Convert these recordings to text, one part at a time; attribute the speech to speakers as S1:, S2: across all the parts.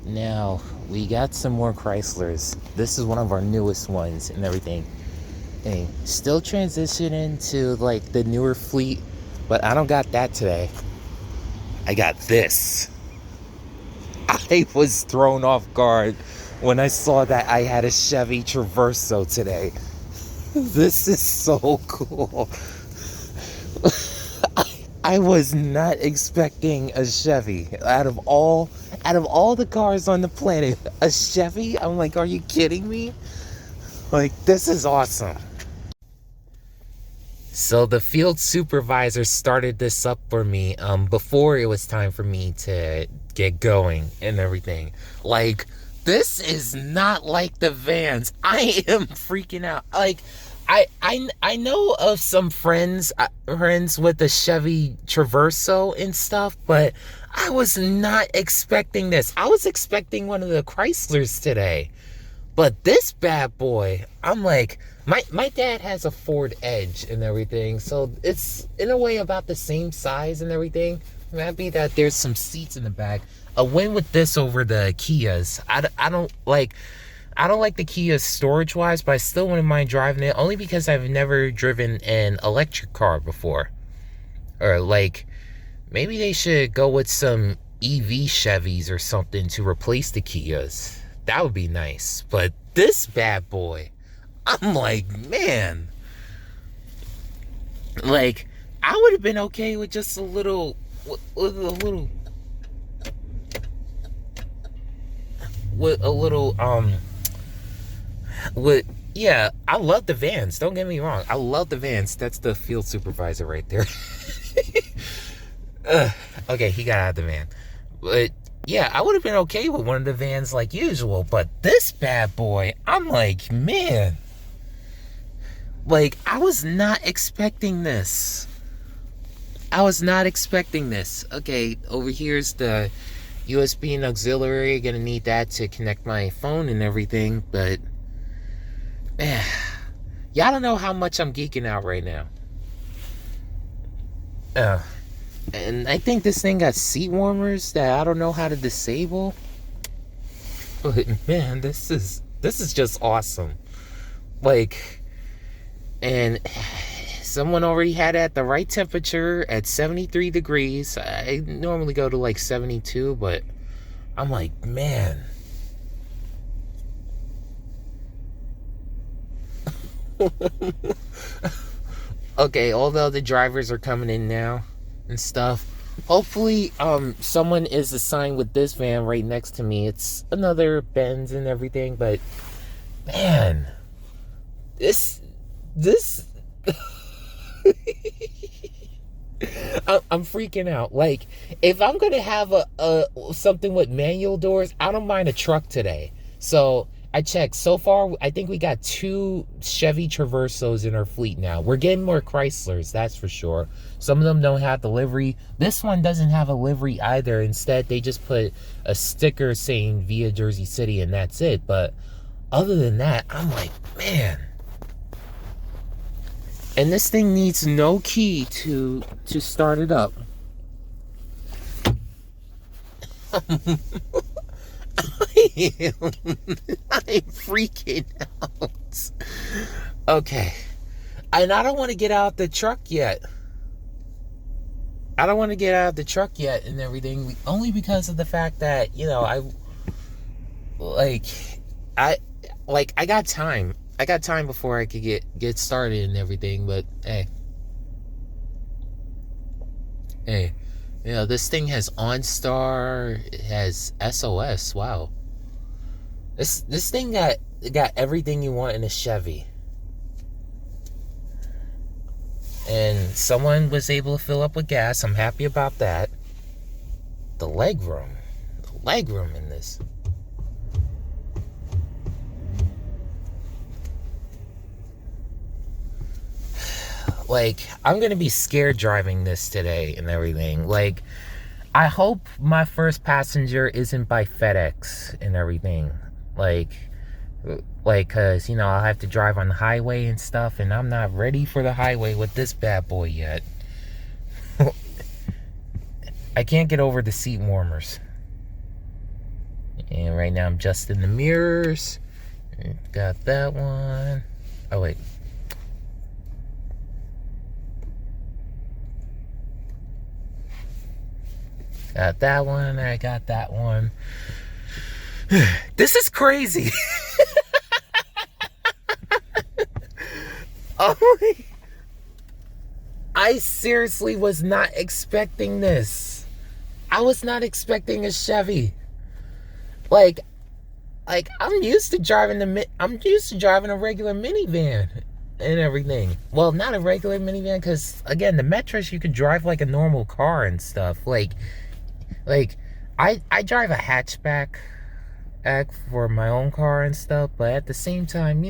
S1: Now, we got some more Chryslers. This is one of our newest ones and everything. Hey, still transitioning to like the newer fleet, but I don't got that today. I got this. I was thrown off guard when I saw that I had a Chevy Traverse today. This is so cool. I was not expecting a Chevy. Out of all the cars on the planet, a Chevy? I'm like, are you kidding me? Like, this is awesome. So the field supervisor started this up for me before it was time for me to get going and everything. Like, this is not like the vans. I am freaking out. Like, I know of some friends with the Chevy Traverse and stuff, but I was not expecting this. I was expecting one of the Chryslers today. But this bad boy, I'm like, my dad has a Ford Edge and everything, so it's in a way about the same size and everything. Maybe that there's some seats in the back. A win with this over the Kias. I don't like the Kias storage wise, but I still wouldn't mind driving it, only because I've never driven an electric car before. Or like, maybe they should go with some EV Chevys or something to replace the Kias. That would be nice. But this bad boy, I'm like, man. Like, I would have been okay with just a little, yeah, I love the vans. Don't get me wrong. I love the vans. That's the field supervisor right there. Okay, he got out of the van. But yeah, I would have been okay with one of the vans like usual, but this bad boy, I'm like, man. Like, I was not expecting this. Okay, over here's the USB and auxiliary. Gonna need that to connect my phone and everything, but man, y'all don't know how much I'm geeking out right now. And I think this thing got seat warmers that I don't know how to disable. But man, this is just awesome. Like, and someone already had it at the right temperature at 73 degrees. I normally go to like 72, but I'm like, man. Okay, all the other drivers are coming in now and stuff. Hopefully, someone is assigned with this van right next to me. It's another Benz and everything, but man, this I'm freaking out. Like, if I'm gonna have a something with manual doors, I don't mind a truck today. So I checked. So far, I think we got 2 Chevy Traversos in our fleet now. We're getting more Chryslers, that's for sure. Some of them don't have the livery. This one doesn't have a livery either. Instead, they just put a sticker saying via Jersey City, and that's it. But other than that, I'm like, man. And this thing needs no key to start it up. I'm freaking out. Okay. And I don't want to get out the truck yet. And everything. Only because of the fact that, you know, I got time. I got time before I could get started and everything, but hey. You know, this thing has OnStar, it has SOS. Wow. This thing got everything you want in a Chevy. And someone was able to fill up with gas. I'm happy about that. The legroom in this. Like, I'm gonna be scared driving this today and everything. Like, I hope my first passenger isn't by FedEx and everything. Like, cause, you know, I'll have to drive on the highway and stuff, and I'm not ready for the highway with this bad boy yet. I can't get over the seat warmers. And right now I'm adjusting the mirrors. Got that one. Oh, wait. Got that one. I got that one. This is crazy. Oh my. I seriously was not expecting this. I was not expecting a Chevy. Like I'm used to driving a regular minivan and everything. Well, not a regular minivan, because again, the Metros you could drive like a normal car and stuff. Like I drive a hatchback for my own car and stuff, but at the same time,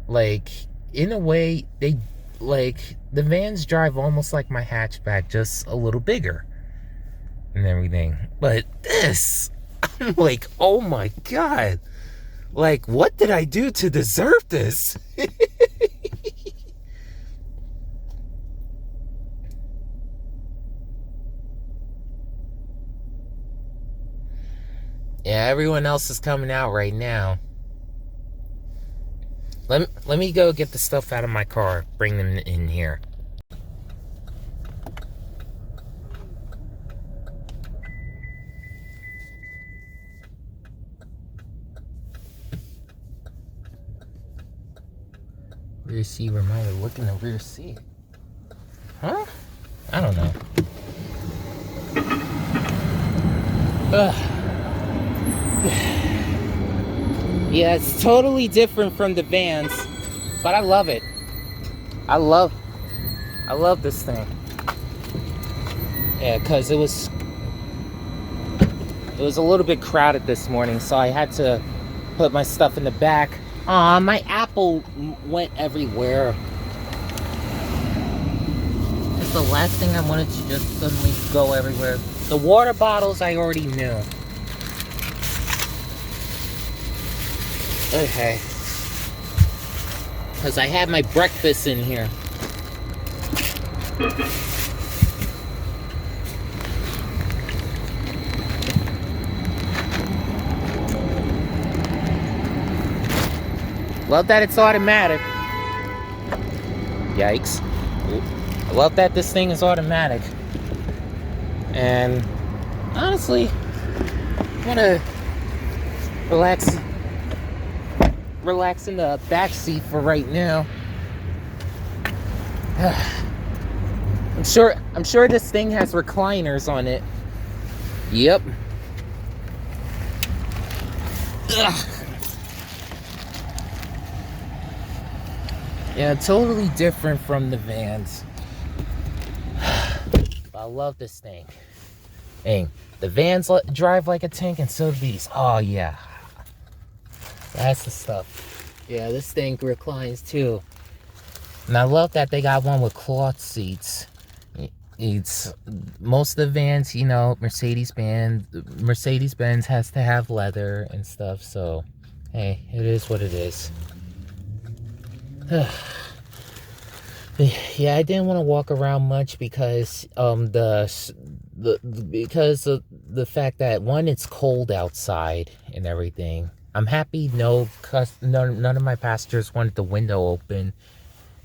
S1: like in a way they like the vans drive almost like my hatchback, just a little bigger and everything. But this, I'm like, oh my god, like what did I do to deserve this? Yeah, everyone else is coming out right now. Let me go get the stuff out of my car, bring them in here. Rear seat reminder, look in the rear seat. Huh? I don't know. Ugh. Yeah, it's totally different from the vans, but I love it. I love this thing. Yeah, because it was a little bit crowded this morning, so I had to put my stuff in the back. Aw, my Apple went everywhere. It's the last thing I wanted to just suddenly go everywhere. The water bottles I already knew. Okay. Because I had my breakfast in here. Love that it's automatic. Yikes. I love that this thing is automatic. And honestly, I want to relax in the back seat for right now. I'm sure this thing has recliners on it. Yep. Ugh. Yeah, totally different from the vans. But I love this thing. Hey, the vans drive like a tank, and so do these. Oh yeah, that's the stuff. Yeah, this thing reclines too. And I love that they got one with cloth seats. It's most of the vans, Mercedes-Benz has to have leather and stuff. So, hey, it is what it is. Yeah, I didn't want to walk around much because because of the fact that one, it's cold outside and everything. I'm happy none of my passengers wanted the window open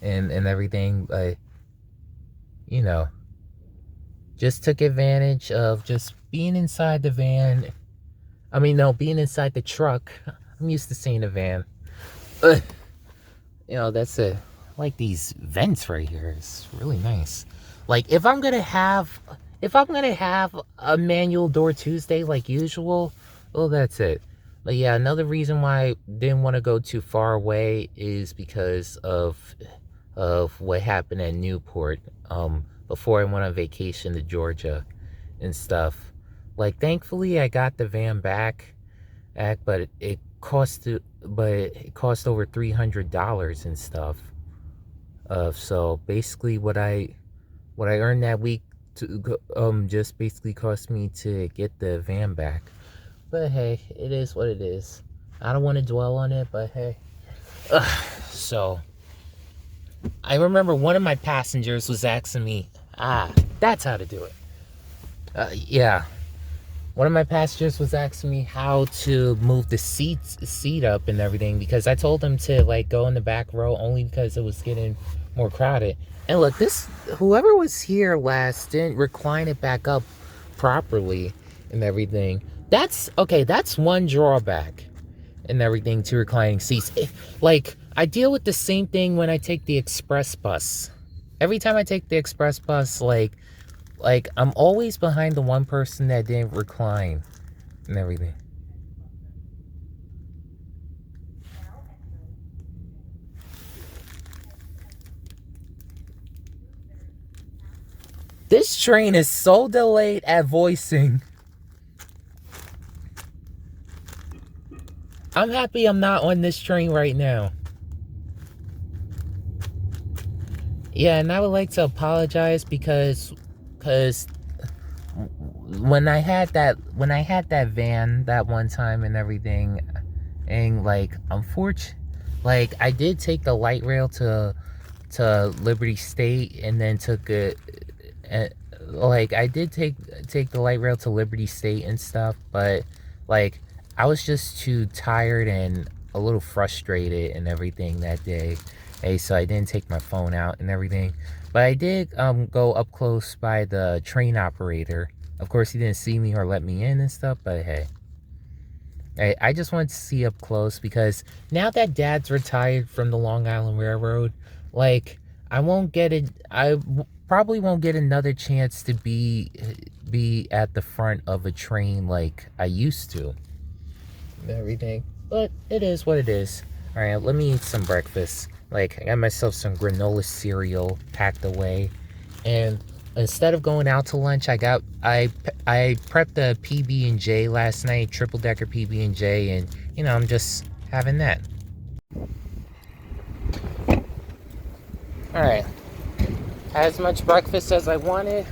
S1: and everything, but just took advantage of just being inside the van. I mean, no, being inside the truck. I'm used to saying a van. That's it. I like these vents right here. It's really nice. Like if I'm gonna have a manual door Tuesday like usual, well, that's it. But yeah, another reason why I didn't want to go too far away is because of what happened at Newport. Before I went on vacation to Georgia and stuff. Like thankfully I got the van back, but it cost over $300 and stuff. So basically what I earned that week just basically cost me to get the van back. But hey, it is what it is. I don't want to dwell on it, but hey. So I remember one of my passengers was asking me, that's how to do it. Yeah. one of my passengers was asking me how to move the seat up and everything, because I told them to like go in the back row only because it was getting more crowded. And look, this whoever was here last didn't recline it back up properly and everything. That's okay, that's one drawback and everything to reclining seats. Like, I deal with the same thing when I take the express bus. Every time I take the express bus, like I'm always behind the one person that didn't recline and everything. This train is so delayed at voicing. I'm happy I'm not on this train right now. Yeah, and I would like to apologize because when I had that van that one time and everything, and like like I did take the light rail to Liberty State, and then took it, like I did take the light rail to Liberty State and stuff, but like I was just too tired and a little frustrated and everything that day. Hey, so I didn't take my phone out and everything. But I did go up close by the train operator. Of course, he didn't see me or let me in and stuff, but hey. I just wanted to see up close because now that Dad's retired from the Long Island Railroad, like, I probably won't get another chance to be at the front of a train like I used to. And everything. But it is what it is. Alright, let me eat some breakfast. Like, I got myself some granola cereal packed away, and instead of going out to lunch, I prepped a PB&J last night, triple decker PB&J, and you know, I'm just having that. All right, had as much breakfast as I wanted.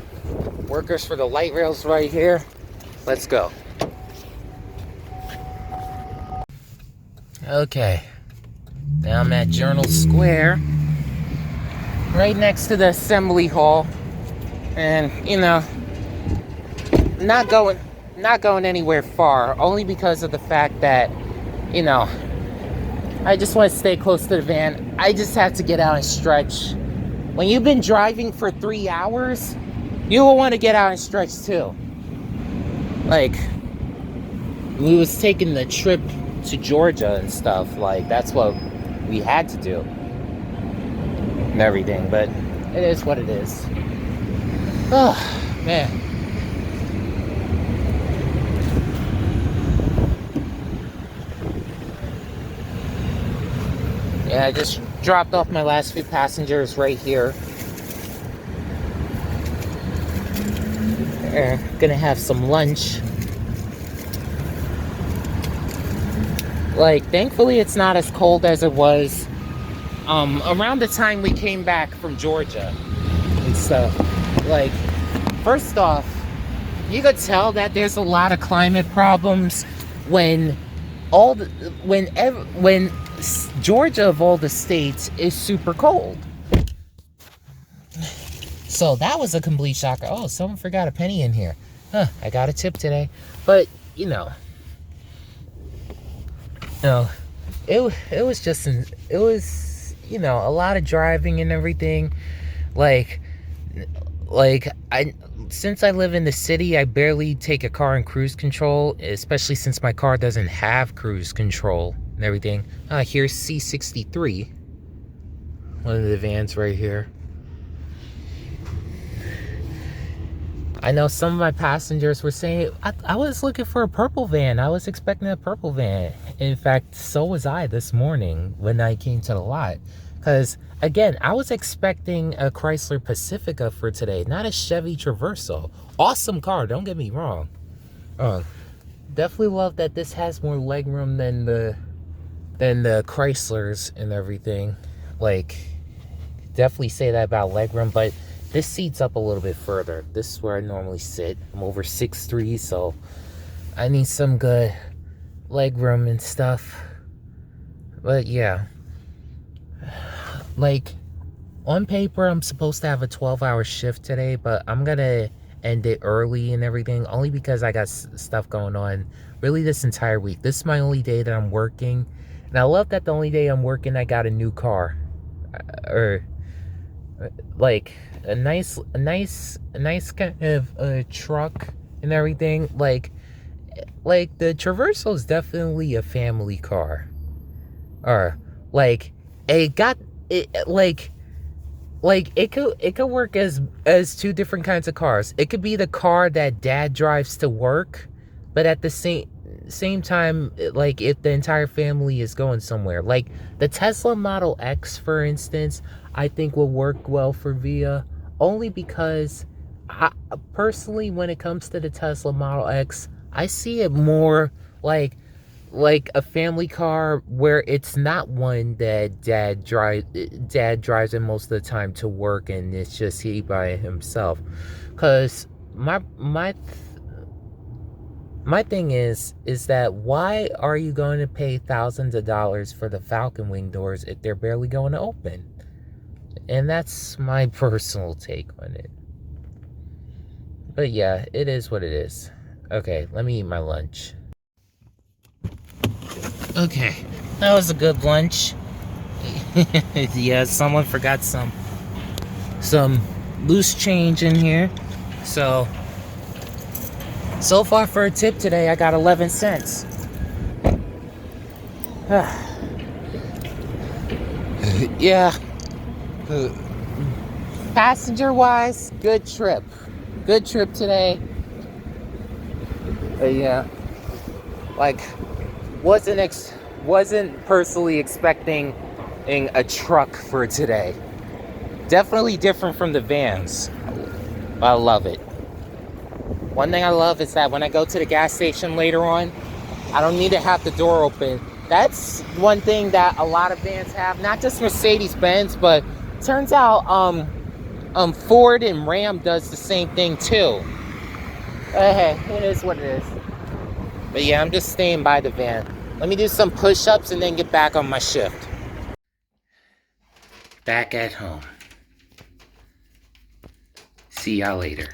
S1: Workers for the light rails right here. Let's go. Okay. Now I'm at Journal Square, right next to the Assembly Hall, and you know, not going anywhere far, only because of the fact that, you know, I just want to stay close to the van. I just have to get out and stretch. When you've been driving for 3 hours, you will want to get out and stretch too. Like, we was taking the trip to Georgia and stuff, like that's what we had to do and everything, but it is what it is. Oh man. Yeah, I just dropped off my last few passengers right here. Gonna have some lunch. Like, thankfully it's not as cold as it was around the time we came back from Georgia and stuff. Like, first off, you could tell that there's a lot of climate problems when Georgia of all the states is super cold. So that was a complete shocker. Oh, someone forgot a penny in here. Huh, I got a tip today. But, you know, it was, you know, a lot of driving and everything. Since I live in the city, I barely take a car in cruise control, especially since my car doesn't have cruise control and everything. Here's C63, one of the vans right here. I know some of my passengers were saying, I was looking for a purple van. I was expecting a purple van. In fact, so was I this morning when I came to the lot. Because, again, I was expecting a Chrysler Pacifica for today, not a Chevy Traverse. Awesome car, don't get me wrong. Definitely love that this has more legroom than the Chryslers and everything. Like, definitely say that about legroom, but this seat's up a little bit further. This is where I normally sit. I'm over 6'3", so I need some good leg room and stuff. But yeah, like, on paper I'm supposed to have a 12-hour shift today, but I'm gonna end it early and everything, only because I got stuff going on really this entire week. This is my only day that I'm working, and I love that the only day I'm working I got a new car, or like a nice kind of truck and everything. Like the Traverse is definitely a family car, or like it got it like it could work as two different kinds of cars. It could be the car that dad drives to work, but at the same time, like if the entire family is going somewhere, like the Tesla Model X, for instance, I think will work well for Via, only because I personally, when it comes to the Tesla Model X, I see it more like a family car, where it's not one that dad drives in most of the time to work, and it's just he by himself. Because my thing is that why are you going to pay thousands of dollars for the Falcon Wing doors if they're barely going to open? And that's my personal take on it. But yeah, it is what it is. Okay, let me eat my lunch. Okay, that was a good lunch. Yeah, someone forgot some loose change in here. So far for a tip today, I got 11 cents. Yeah. Passenger wise, good trip. Good trip today. Yeah. Like, wasn't personally expecting a truck for today. Definitely different from the vans. I love it. One thing I love is that when I go to the gas station later on, I don't need to have the door open. That's one thing that a lot of vans have, not just Mercedes-Benz, but turns out Ford and Ram does the same thing too. Hey, it is what it is. But yeah, I'm just staying by the van. Let me do some push-ups and then get back on my shift. Back at home. See y'all later.